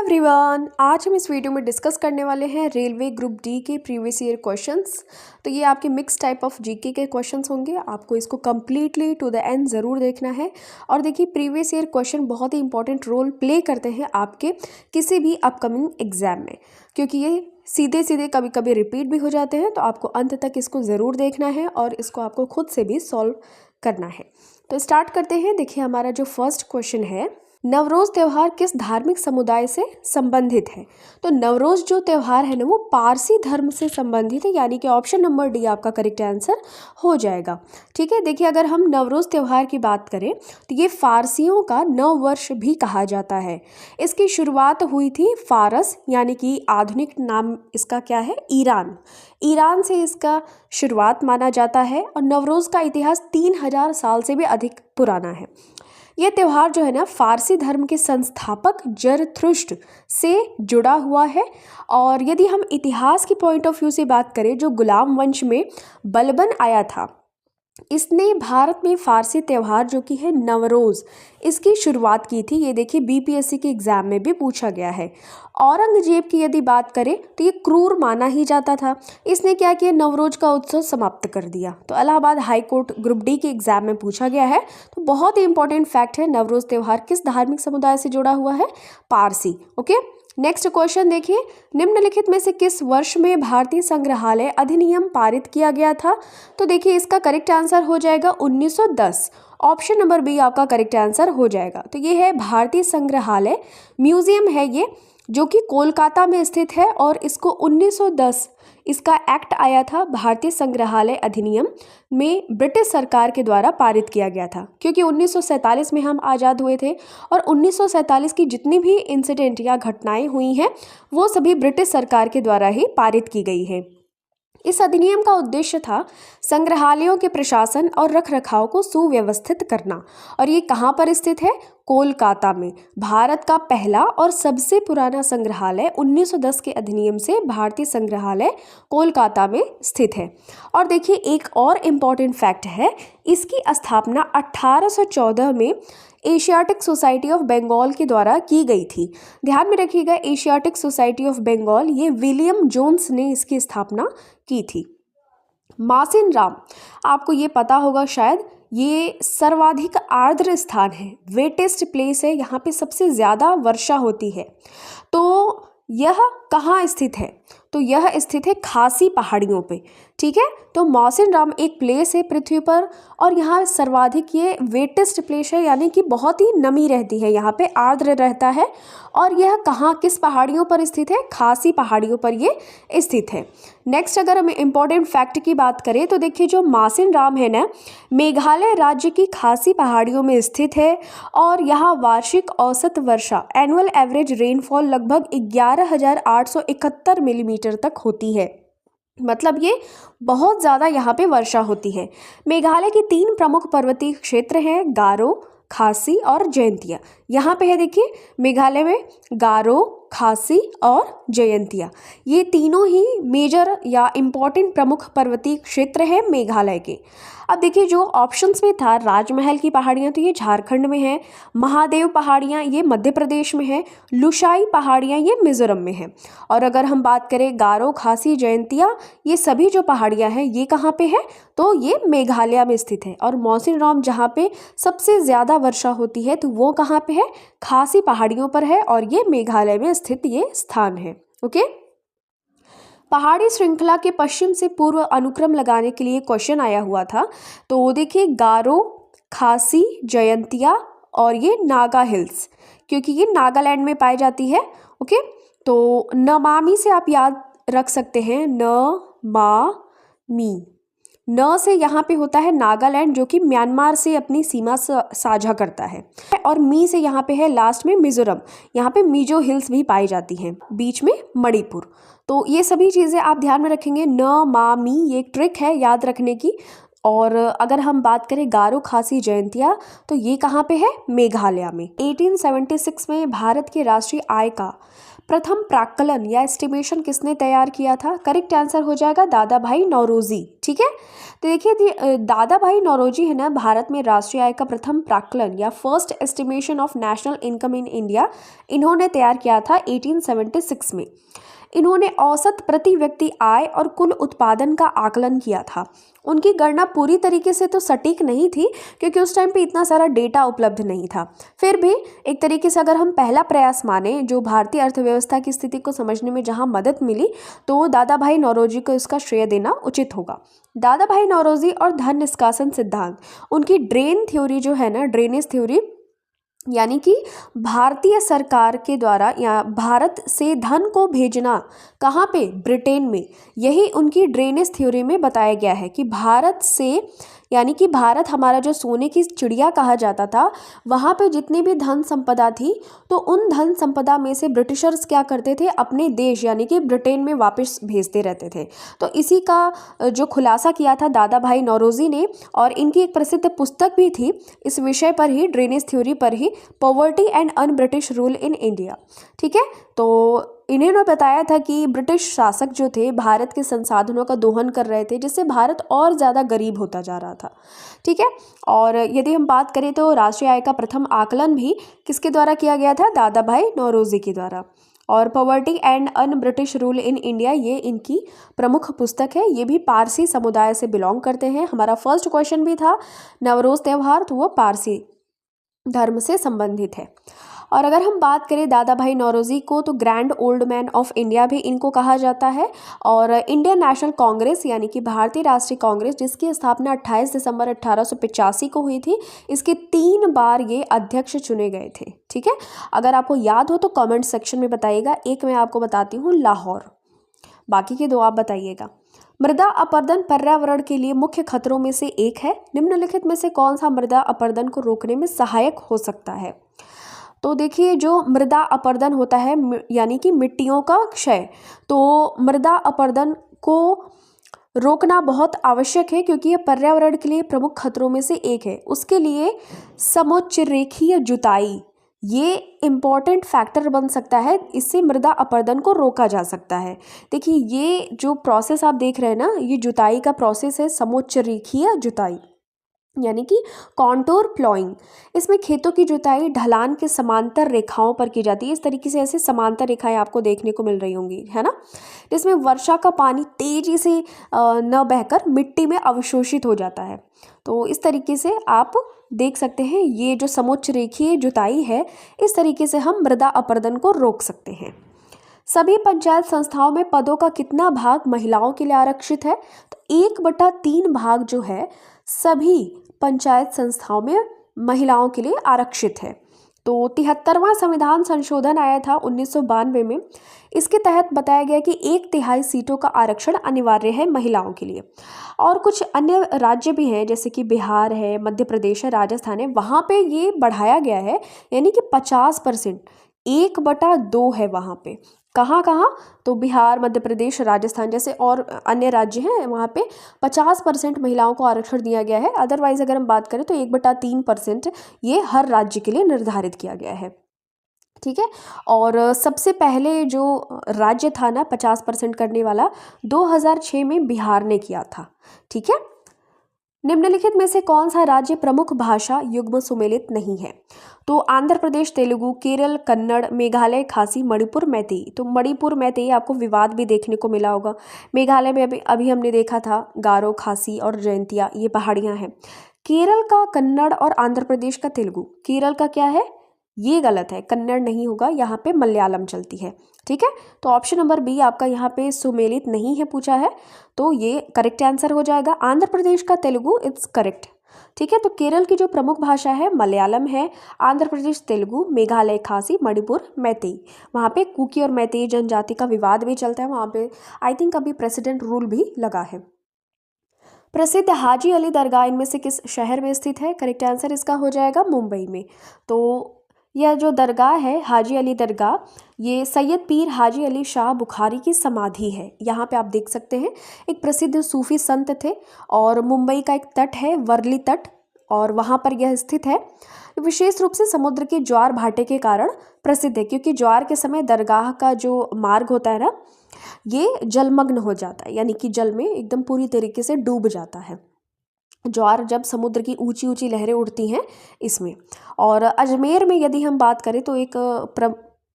Everyone, आज हम इस वीडियो में डिस्कस करने वाले हैं रेलवे ग्रुप डी के प्रीवियस ईयर क्वेश्चंस। तो ये आपके मिक्स टाइप ऑफ जीके के क्वेश्चंस होंगे। आपको इसको कम्प्लीटली टू द एंड ज़रूर देखना है। और देखिए, प्रीवियस ईयर क्वेश्चन बहुत ही इंपॉर्टेंट रोल प्ले करते हैं आपके किसी भी अपकमिंग एग्जाम में, क्योंकि ये सीधे सीधे कभी कभी रिपीट भी हो जाते हैं। तो आपको अंत तक इसको ज़रूर देखना है और इसको आपको खुद से भी सॉल्व करना है। तो स्टार्ट करते हैं। देखिए, हमारा जो फर्स्ट क्वेश्चन है, नवरोज़ त्यौहार किस धार्मिक समुदाय से संबंधित है? तो नवरोज़ जो त्यौहार है ना, वो पारसी धर्म से संबंधित है, यानी कि ऑप्शन नंबर डी आपका करेक्ट आंसर हो जाएगा। ठीक है। देखिए, अगर हम नवरोज़ त्यौहार की बात करें तो ये फारसियों का नव वर्ष भी कहा जाता है। इसकी शुरुआत हुई थी फारस, यानी कि आधुनिक नाम इसका क्या है, ईरान से इसका शुरुआत माना जाता है। और नवरोज़ का इतिहास 3000 साल से भी अधिक पुराना है। ये त्यौहार जो है ना, फारसी धर्म के संस्थापक जरथुष्ट्र से जुड़ा हुआ है। और यदि हम इतिहास की पॉइंट ऑफ व्यू से बात करें, जो गुलाम वंश में बलबन आया था, इसने भारत में फारसी त्यौहार जो कि है नवरोज़, इसकी शुरुआत की थी। ये देखिए, बीपीएससी के एग्ज़ाम में भी पूछा गया है। औरंगजेब की यदि बात करें तो ये क्रूर माना ही जाता था। इसने क्या किया, नवरोज़ का उत्सव समाप्त कर दिया। तो Allahabad high court group D के एग्ज़ाम में पूछा गया है। तो बहुत ही इंपॉर्टेंट फैक्ट है, नवरोज़ त्यौहार किस धार्मिक समुदाय से जुड़ा हुआ है, पारसी। ओके, नेक्स्ट क्वेश्चन देखिए, निम्नलिखित में से किस वर्ष में भारतीय संग्रहालय अधिनियम पारित किया गया था? तो देखिए, इसका करेक्ट आंसर हो जाएगा 1910। ऑप्शन नंबर बी आपका करेक्ट आंसर हो जाएगा। तो ये है भारतीय संग्रहालय, म्यूजियम है ये, जो कि कोलकाता में स्थित है। और इसको 1910 इसका एक्ट आया था, भारतीय संग्रहालय अधिनियम में ब्रिटिश सरकार के द्वारा पारित किया गया था, क्योंकि 1947 में हम आज़ाद हुए थे। और 1947 की जितनी भी इंसिडेंट या घटनाएं हुई हैं, वो सभी ब्रिटिश सरकार के द्वारा ही पारित की गई है। इस अधिनियम का उद्देश्य था संग्रहालयों के प्रशासन और रखरखाव को सुव्यवस्थित करना। और ये कहाँ पर स्थित है, कोलकाता में। भारत का पहला और सबसे पुराना संग्रहालय 1910 के अधिनियम से भारतीय संग्रहालय कोलकाता में स्थित है। और देखिए, एक और इम्पॉर्टेंट फैक्ट है, इसकी स्थापना 1814 में एशियाटिक सोसाइटी ऑफ बंगाल के द्वारा की गई थी। ध्यान में रखिएगा, एशियाटिक सोसाइटी ऑफ बंगाल, ये विलियम जोन्स ने इसकी स्थापना की थी। मासिन राम, आपको ये पता होगा शायद, ये सर्वाधिक आर्द्र स्थान है, वेटेस्ट प्लेस है, यहाँ पे सबसे ज़्यादा वर्षा होती है। तो यह कहाँ स्थित है? तो यह स्थित है खासी पहाड़ियों पे। ठीक है। तो मौसिन राम एक प्लेस है पृथ्वी पर, और यहाँ सर्वाधिक ये वेटेस्ट प्लेस है, यानी कि बहुत ही नमी रहती है, यहाँ पे आर्द्र रहता है। और यह कहाँ, किस पहाड़ियों पर स्थित है? खासी पहाड़ियों पर ये स्थित है। नेक्स्ट, अगर हम इम्पॉर्टेंट फैक्ट की बात करें तो देखिए, जो मासिन राम है ना, मेघालय राज्य की खासी पहाड़ियों में स्थित है। और यहाँ वार्षिक औसत वर्षा, एनुअल एवरेज रेनफॉल, लगभग 11,871 मिलीमीटर तक होती है। मतलब ये बहुत ज़्यादा यहाँ पे वर्षा होती है। मेघालय के 3 प्रमुख पर्वतीय क्षेत्र हैं, गारो, खासी और जयंतिया। यहाँ पे है, देखिए, मेघालय में गारो, खासी और जयंतिया, ये तीनों ही मेजर या इम्पॉर्टेंट प्रमुख पर्वतीय क्षेत्र हैं मेघालय के। अब देखिए, जो ऑप्शंस में था, राजमहल की पहाड़ियाँ तो ये झारखंड में है, महादेव पहाड़ियाँ ये मध्य प्रदेश में है, लुशाई पहाड़ियाँ ये मिजोरम में है। और अगर हम बात करें गारो, खासी, जयंतिया, ये सभी जो पहाड़ियाँ हैं ये कहाँ पे है? तो ये मेघालय में स्थित है। और मौसिन राम जहाँ पे सबसे ज़्यादा वर्षा होती है, तो वो कहाँ पे है? खासी पहाड़ियों पर है, और ये मेघालय में स्थित ये स्थान है। ओके, पहाड़ी श्रृंखला के पश्चिम से पूर्व अनुक्रम लगाने के लिए क्वेश्चन आया हुआ था। तो देखिए, गारो, खासी, जयंतिया और ये नागा हिल्स, क्योंकि ये नागालैंड में पाई जाती है। ओके, तो नमामि से आप याद रख सकते हैं, न मा मी। न से यहाँ पे होता है नागालैंड, जो कि म्यांमार से अपनी सीमा साझा करता है। और मी से यहाँ पे है लास्ट में मिजोरम, यहाँ पे मिजो हिल्स भी पाई जाती हैं, बीच में मणिपुर। तो ये सभी चीज़ें आप ध्यान में रखेंगे। न मा मी, ये एक ट्रिक है याद रखने की। और अगर हम बात करें गारो खासी जयंतिया, तो ये कहाँ पे है? मेघालय में। 1876 में भारत के राष्ट्रीय आय का प्रथम प्राक्कलन या एस्टिमेशन किसने तैयार किया था? करेक्ट आंसर हो जाएगा दादा भाई नौरोजी। ठीक है, तो देखिए दादा भाई नौरोजी है ना, भारत में राष्ट्रीय आय का प्रथम प्राक्कलन या first estimation of national income in India इन्होंने तैयार किया था 1876 में। इन्होंने औसत प्रति व्यक्ति आय और कुल उत्पादन का आकलन किया था। उनकी गणना पूरी तरीके से तो सटीक नहीं थी, क्योंकि उस टाइम पे इतना सारा डेटा उपलब्ध नहीं था। फिर भी एक तरीके से अगर हम पहला प्रयास माने, जो भारतीय अर्थव्यवस्था की स्थिति को समझने में जहां मदद मिली, तो दादा भाई नौरोजी को इसका श्रेय देना उचित होगा। दादा भाई नौरोजी और धन निष्कासन सिद्धांत, उनकी ड्रेन थ्योरी जो है ना, ड्रेनेज थ्योरी, यानी कि भारतीय सरकार के द्वारा या भारत से धन को भेजना कहाँ पे? ब्रिटेन में। यही उनकी ड्रेनेज थ्योरी में बताया गया है कि भारत से, यानी कि भारत हमारा जो सोने की चिड़िया कहा जाता था, वहाँ पे जितनी भी धन संपदा थी, तो उन धन संपदा में से ब्रिटिशर्स क्या करते थे? अपने देश यानी कि ब्रिटेन में वापस भेजते रहते थे। तो इसी का जो खुलासा किया था दादा भाई नौरोजी ने, और इनकी एक प्रसिद्ध पुस्तक भी थी इस विषय पर ही, ड्रेनेज थ्योरी पर ही, poverty and un British rule in India. ठीक है, तो इन्होंने बताया था कि ब्रिटिश शासक जो थे भारत के संसाधनों का दोहन कर रहे थे, जिससे भारत और ज़्यादा गरीब होता जा रहा था। ठीक है, और यदि हम बात करें तो राष्ट्रीय आय का प्रथम आकलन भी किसके द्वारा किया गया था? दादा भाई नौरोजी के द्वारा। और poverty and un British rule in India, ये इनकी प्रमुख पुस्तक है। ये भी पारसी समुदाय से बिलोंग करते हैं। हमारा फर्स्ट क्वेश्चन भी था नवरोज़ त्यौहार, तो वो पारसी धर्म से संबंधित है। और अगर हम बात करें दादा भाई नौरोजी को, तो grand old man of India भी इनको कहा जाता है। और इंडियन नेशनल कांग्रेस यानी कि भारतीय राष्ट्रीय कांग्रेस, जिसकी स्थापना 28 दिसंबर 1885 को हुई थी, इसके 3 बार ये अध्यक्ष चुने गए थे। ठीक है, अगर आपको याद हो तो कमेंट सेक्शन में बताइएगा। एक मैं आपको बताती हूँ, लाहौर, बाकी के 2 आप बताइएगा। मृदा अपरदन पर्यावरण के लिए मुख्य खतरों में से एक है। निम्नलिखित में से कौन सा मृदा अपरदन को रोकने में सहायक हो सकता है? तो देखिए, जो मृदा अपरदन होता है यानी कि मिट्टियों का क्षय, तो मृदा अपरदन को रोकना बहुत आवश्यक है, क्योंकि यह पर्यावरण के लिए प्रमुख खतरों में से एक है। उसके लिए समोच्च रेखीय जुताई ये इम्पॉर्टेंट फैक्टर बन सकता है, इससे मृदा अपरदन को रोका जा सकता है। देखिए, ये जो प्रोसेस आप देख रहे हैं ना, ये जुताई का प्रोसेस है, समोच्च रेखीय जुताई यानी कि कॉन्टूर प्लॉइंग। इसमें खेतों की जुताई ढलान के समांतर रेखाओं पर की जाती है। इस तरीके से ऐसे समांतर रेखाएं आपको देखने को मिल रही होंगी, है ना, जिसमें वर्षा का पानी तेजी से न बहकर मिट्टी में अवशोषित हो जाता है। तो इस तरीके से आप देख सकते हैं, ये जो समोच्च रेखीय जुताई है, इस तरीके से हम मृदा अपरदन को रोक सकते हैं। सभी पंचायत संस्थाओं में पदों का कितना भाग महिलाओं के लिए आरक्षित है? तो 1/3 भाग जो है सभी पंचायत संस्थाओं में महिलाओं के लिए आरक्षित है। तो 73वां संविधान संशोधन आया था 1992 में। इसके तहत बताया गया कि 1/3 सीटों का आरक्षण अनिवार्य है महिलाओं के लिए। और कुछ अन्य राज्य भी हैं, जैसे कि बिहार है, मध्य प्रदेश है, राजस्थान है, वहाँ पे ये बढ़ाया गया है, यानी कि 50%, 1/2 है वहाँ पे। कहाँ कहाँ? तो बिहार, मध्य प्रदेश, राजस्थान जैसे और अन्य राज्य हैं, वहाँ पे 50% महिलाओं को आरक्षण दिया गया है। अदरवाइज अगर हम बात करें तो 1/3% ये हर राज्य के लिए निर्धारित किया गया है। ठीक है, और सबसे पहले जो राज्य था ना 50% करने वाला, 2006 में बिहार ने किया था। ठीक है, निम्नलिखित में से कौन सा राज्य प्रमुख भाषा युग्म सुमेलित नहीं है? तो आंध्र प्रदेश तेलुगु, केरल कन्नड़, मेघालय खासी, मणिपुर मैतेई। तो मणिपुर मैतेई आपको विवाद भी देखने को मिला होगा। मेघालय में अभी हमने देखा था गारो खासी और जयंतिया, ये पहाड़ियाँ हैं। केरल का कन्नड़ और आंध्र प्रदेश का तेलुगु। केरल का क्या है? ये गलत है, कन्नड़ नहीं होगा, यहाँ पे मलयालम चलती है। ठीक है, तो ऑप्शन नंबर बी आपका यहाँ पे सुमेलित नहीं है पूछा है, तो ये करेक्ट आंसर हो जाएगा। आंध्र प्रदेश का तेलुगु इट्स करेक्ट। ठीक है, तो केरल की जो प्रमुख भाषा है मलयालम है, आंध्र प्रदेश तेलुगु, मेघालय खासी, मणिपुर मैतेई। वहाँ पे कुकी और मैतेई जनजाति का विवाद भी चलता है। वहाँ पे आई थिंक अभी प्रेसिडेंट रूल भी लगा है। प्रसिद्ध हाजी अली दरगाह इनमें से किस शहर में स्थित है? करेक्ट आंसर इसका हो जाएगा मुंबई में। तो यह जो दरगाह है हाजी अली दरगाह, ये सैयद पीर हाजी अली शाह बुखारी की समाधि है। यहाँ पे आप देख सकते हैं एक प्रसिद्ध सूफी संत थे और मुंबई का एक तट है वर्ली तट और वहाँ पर यह स्थित है। विशेष रूप से समुद्र के ज्वार भाटे के कारण प्रसिद्ध है, क्योंकि ज्वार के समय दरगाह का जो मार्ग होता है ना, ये जलमग्न हो जाता है, यानी कि जल में एकदम पूरी तरीके से डूब जाता है ज्वार जब समुद्र की ऊंची ऊंची लहरें उठती हैं इसमें। और अजमेर में यदि हम बात करें तो एक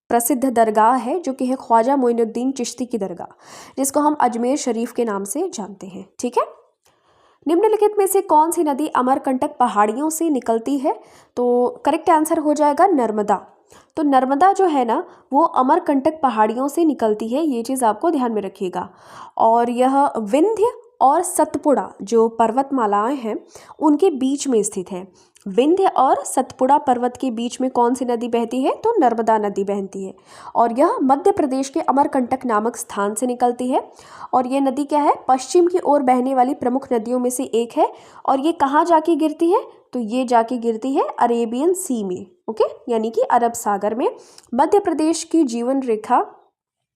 प्रसिद्ध दरगाह है जो कि है ख्वाजा मोइनुद्दीन चिश्ती की दरगाह, जिसको हम अजमेर शरीफ के नाम से जानते हैं। ठीक है, निम्नलिखित में से कौन सी नदी अमरकंटक पहाड़ियों से निकलती है? तो करेक्ट आंसर हो जाएगा नर्मदा। तो नर्मदा जो है ना वो अमरकंटक पहाड़ियों से निकलती है, ये चीज़ आपको ध्यान में रखिएगा। और यह विंध्य और सतपुड़ा जो पर्वतमालाएं हैं उनके बीच में स्थित है। विंध्य और सतपुड़ा पर्वत के बीच में कौन सी नदी बहती है? तो नर्मदा नदी बहती है और यह मध्य प्रदेश के अमरकंटक नामक स्थान से निकलती है। और यह नदी क्या है? पश्चिम की ओर बहने वाली प्रमुख नदियों में से एक है। और ये कहाँ जाके गिरती है? तो ये जाके गिरती है अरेबियन सी में, ओके, यानी कि अरब सागर में। मध्य प्रदेश की जीवन रेखा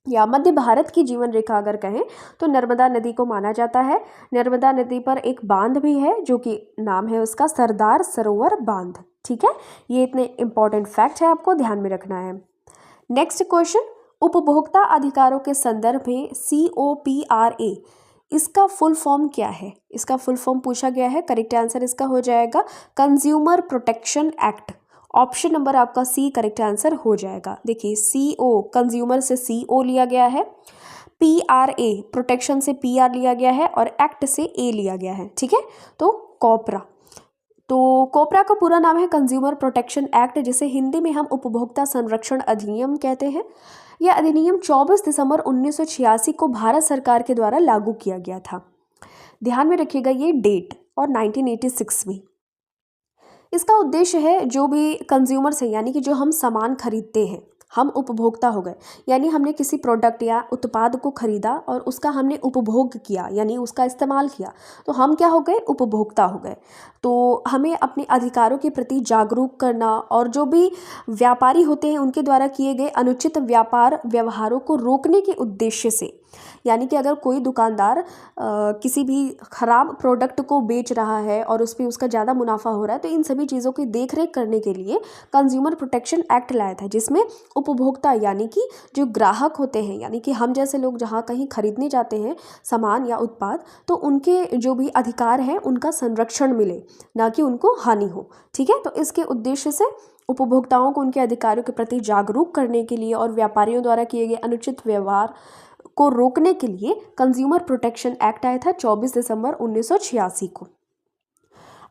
या मध्य भारत की जीवन रेखा अगर कहें तो नर्मदा नदी को माना जाता है। नर्मदा नदी पर एक बांध भी है जो कि नाम है उसका सरदार सरोवर बांध। ठीक है, ये इतने इंपॉर्टेंट फैक्ट है, आपको ध्यान में रखना है। नेक्स्ट क्वेश्चन, उपभोक्ता अधिकारों के संदर्भ में COPRA इसका फुल फॉर्म क्या है? इसका फुल फॉर्म पूछा गया है। करेक्ट आंसर इसका हो जाएगा consumer protection act. Option number आपका सी करेक्ट आंसर हो जाएगा। देखिए CO कंज्यूमर से CO लिया गया है, PRA प्रोटेक्शन से PR लिया गया है और एक्ट से A लिया गया है। ठीक है, तो कोपरा, तो कोपरा का पूरा नाम है कंज्यूमर प्रोटेक्शन एक्ट, जिसे हिंदी में हम उपभोक्ता संरक्षण अधिनियम कहते हैं। यह अधिनियम 24 दिसंबर 1986 को भारत सरकार के द्वारा लागू किया गया था। ध्यान में रखिएगा ये डेट, और 1986 में। इसका उद्देश्य है जो भी कंज्यूमर्स हैं, यानी कि जो हम सामान खरीदते हैं, हम उपभोक्ता हो गए, यानी हमने किसी प्रोडक्ट या उत्पाद को खरीदा और उसका हमने उपभोग किया यानी उसका इस्तेमाल किया, तो हम क्या हो गए? उपभोक्ता हो गए। तो हमें अपने अधिकारों के प्रति जागरूक करना और जो भी व्यापारी होते हैं उनके द्वारा किए गए अनुचित व्यापार व्यवहारों को रोकने के उद्देश्य से, यानी कि अगर कोई दुकानदार किसी भी ख़राब प्रोडक्ट को बेच रहा है और उस पर उसका ज़्यादा मुनाफा हो रहा है, तो इन सभी चीज़ों की देखरेख करने के लिए कंज्यूमर प्रोटेक्शन एक्ट लाया था, जिसमें उपभोक्ता यानी कि जो ग्राहक होते हैं, यानी कि हम जैसे लोग जहाँ कहीं खरीदने जाते हैं सामान या उत्पाद, तो उनके जो भी अधिकार हैं उनका संरक्षण मिले, ना कि उनको हानि हो। ठीक है, तो इसके उद्देश्य से उपभोक्ताओं को उनके अधिकारों के प्रति जागरूक करने के लिए और व्यापारियों द्वारा किए गए अनुचित व्यवहार को रोकने के लिए कंज्यूमर प्रोटेक्शन एक्ट आया था 24 दिसंबर 1986 को।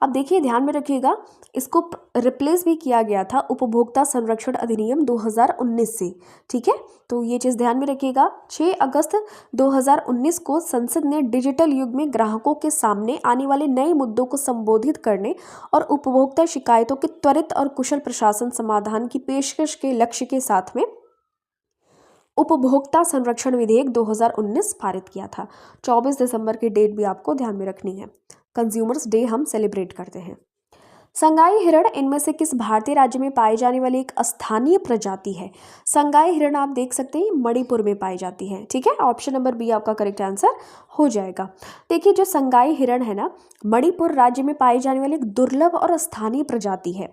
अब देखिए ध्यान में रखिएगा, इसको रिप्लेस भी किया गया था उपभोक्ता संरक्षण अधिनियम 2019 से। ठीक है, तो ये चीज़ ध्यान में रखिएगा। 6 अगस्त 2019 को संसद ने डिजिटल युग में ग्राहकों के सामने आने वाले नए मुद्दों को संबोधित करने और उपभोक्ता शिकायतों के त्वरित और कुशल प्रशासन समाधान की पेशकश के लक्ष्य के साथ में उपभोक्ता संरक्षण विधेयक 2019 पारित किया था। 24 दिसंबर की डेट भी आपको ध्यान में रखनी है। कंज्यूमर्स डे हम सेलिब्रेट करते हैं। संगाई हिरण इनमें से किस भारतीय राज्य में पाई जाने वाली एक स्थानीय प्रजाति है? संगाई हिरण आप देख सकते हैं मणिपुर में पाई जाती है। ठीक है, ऑप्शन नंबर बी आपका करेक्ट आंसर हो जाएगा। देखिए जो संगाई हिरण है ना, मणिपुर राज्य में पाई जाने वाली एक दुर्लभ और स्थानीय प्रजाति है।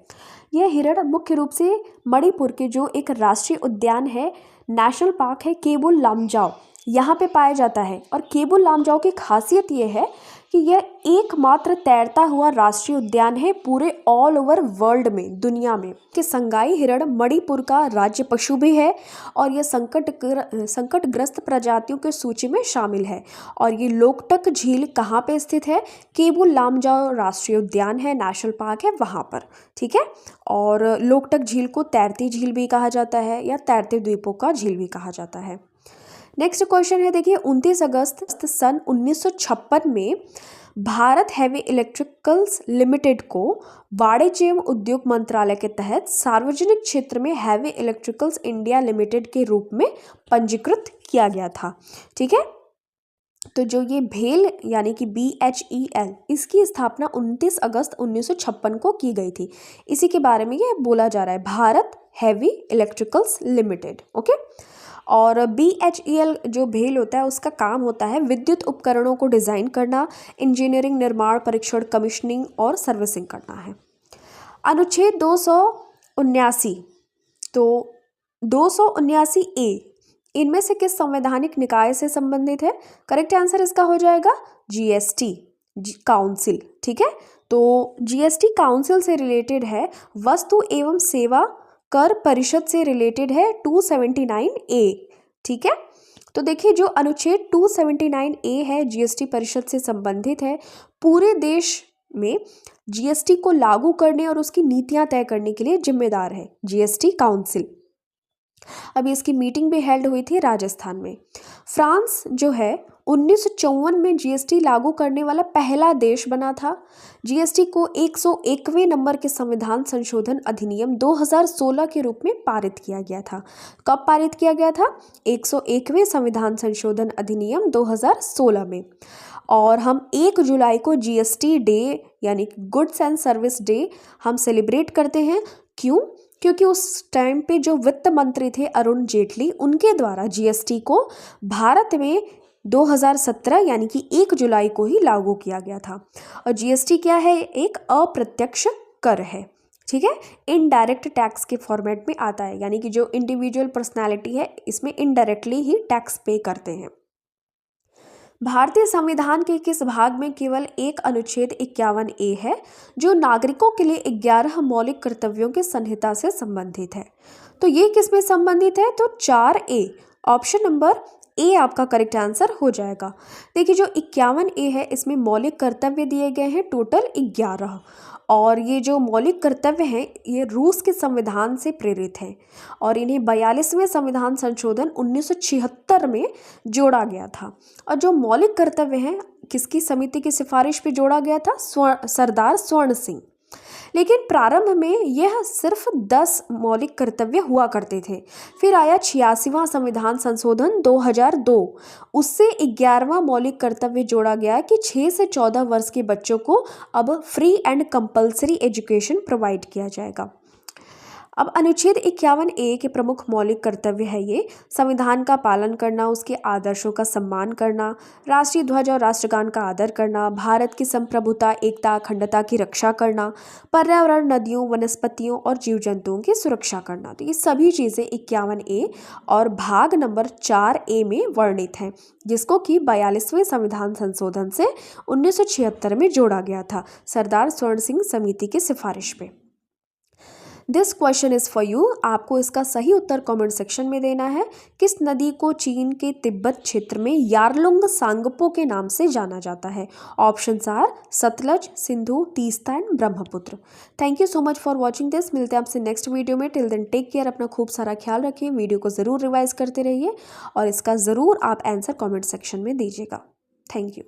यह हिरण मुख्य रूप से मणिपुर के जो एक राष्ट्रीय उद्यान है, नेशनल पार्क है केबुल लामजाओ, यहाँ पे पाया जाता है। और केबुल लामजाओ की खासियत ये है कि यह एकमात्र तैरता हुआ राष्ट्रीय उद्यान है पूरे ऑल ओवर वर्ल्ड में, दुनिया में। कि संगाई हिरण मणिपुर का राज्य पशु भी है और यह संकटग्रस्त प्रजातियों की सूची में शामिल है। और ये लोकटक झील कहाँ पे स्थित है? केबुल लामजाओ राष्ट्रीय उद्यान है, नेशनल पार्क है वहाँ पर। ठीक है, और लोकटक झील को तैरती झील भी कहा जाता है या तैरते द्वीपों का झील भी कहा जाता है। नेक्स्ट क्वेश्चन है, देखिए 29 अगस्त सन 1956 में भारत हेवी इलेक्ट्रिकल्स लिमिटेड को वाणिज्य एवं उद्योग मंत्रालय के तहत सार्वजनिक क्षेत्र में हेवी इलेक्ट्रिकल्स इंडिया लिमिटेड के रूप में पंजीकृत किया गया था। ठीक है, तो जो ये भेल यानी कि BHEL, इसकी स्थापना 29 अगस्त 1956 को की गई थी। इसी के बारे में ये बोला जा रहा है, Bharat heavy electricals limited. Okay. और BHEL जो भेल होता है उसका काम होता है विद्युत उपकरणों को डिज़ाइन करना, इंजीनियरिंग, निर्माण, परीक्षण, कमीशनिंग और सर्विसिंग करना है। अनुच्छेद 279, तो 279A इनमें से किस संवैधानिक निकाय से संबंधित है? करेक्ट आंसर इसका हो जाएगा GST काउंसिल। ठीक है, तो GST काउंसिल से रिलेटेड है। वस्तु एवं सेवा कर परिषद से रिलेटेड है 279A। ठीक है, तो देखिए जो अनुच्छेद 279A है GST परिषद से संबंधित है। पूरे देश में GST को लागू करने और उसकी नीतियां तय करने के लिए जिम्मेदार है GST काउंसिल। अभी इसकी मीटिंग भी हेल्ड हुई थी राजस्थान में। फ्रांस जो है 1954 में GST लागू करने वाला पहला देश बना था। GST को 101वें नंबर के संविधान संशोधन अधिनियम 2016 के रूप में पारित किया गया था। कब पारित किया गया था? 101वें संविधान संशोधन अधिनियम 2016 में। और हम 1 जुलाई को GST डे यानी गुड्स एंड सर्विस डे हम सेलिब्रेट करते हैं। क्यों? क्योंकि उस टाइम पे जो वित्त मंत्री थे अरुण जेटली, उनके द्वारा GST को भारत में 2017 यानी कि 1 जुलाई को ही लागू किया गया था। और GST क्या है? एक अप्रत्यक्ष कर है। ठीक है, इनडायरेक्ट टैक्स के फॉर्मेट में आता है, यानी कि जो इंडिविजुअल पर्सनैलिटी है इसमें इनडायरेक्टली ही टैक्स पे करते हैं। भारतीय संविधान के किस भाग में केवल एक अनुच्छेद 51A है जो नागरिकों के लिए 11 मौलिक कर्तव्यों के संहिता से संबंधित है? तो ये किस में संबंधित है? तो 4A, ऑप्शन नंबर ए आपका करेक्ट आंसर हो जाएगा। देखिए जो 51A है इसमें मौलिक कर्तव्य दिए गए हैं टोटल 11, और ये जो मौलिक कर्तव्य हैं ये रूस के संविधान से प्रेरित हैं और इन्हें 42वें संविधान संशोधन 1976 में जोड़ा गया था। और जो मौलिक कर्तव्य हैं किसकी समिति की सिफारिश पे जोड़ा गया था? सरदार स्वर्ण सिंह। लेकिन प्रारंभ में यह सिर्फ 10 मौलिक कर्तव्य हुआ करते थे। फिर आया 86वां संविधान संशोधन 2002, उससे 11वां मौलिक कर्तव्य जोड़ा गया कि 6 से 14 वर्ष के बच्चों को अब free and compulsory education provide किया जाएगा। अब अनुच्छेद 51A के प्रमुख मौलिक कर्तव्य है ये संविधान का पालन करना, उसके आदर्शों का सम्मान करना, राष्ट्रीय ध्वज और राष्ट्रगान का आदर करना, भारत की संप्रभुता, एकता, अखंडता की रक्षा करना, पर्यावरण, नदियों, वनस्पतियों और जीव जंतुओं की सुरक्षा करना। तो ये सभी चीज़ें 51A और भाग नंबर 4A में वर्णित हैं, जिसको कि 42वें संविधान संशोधन से 1976 में जोड़ा गया था सरदार स्वर्ण सिंह समिति की सिफारिश पे। This question is for you. आपको इसका सही उत्तर कमेंट सेक्शन में देना है। किस नदी को चीन के तिब्बत क्षेत्र में यारलुंग सांगपो के नाम से जाना जाता है? Options are Sutlej, Sindhu, Teesta and Brahmaputra. Thank you so much for watching this. मिलते हैं आपसे नेक्स्ट वीडियो में। टिल देन टेक केयर, अपना खूब सारा ख्याल रखिए। वीडियो को ज़रूर रिवाइज करते रहिए और इसका ज़रूर आप आंसर कॉमेंट सेक्शन में दीजिएगा। Thank you.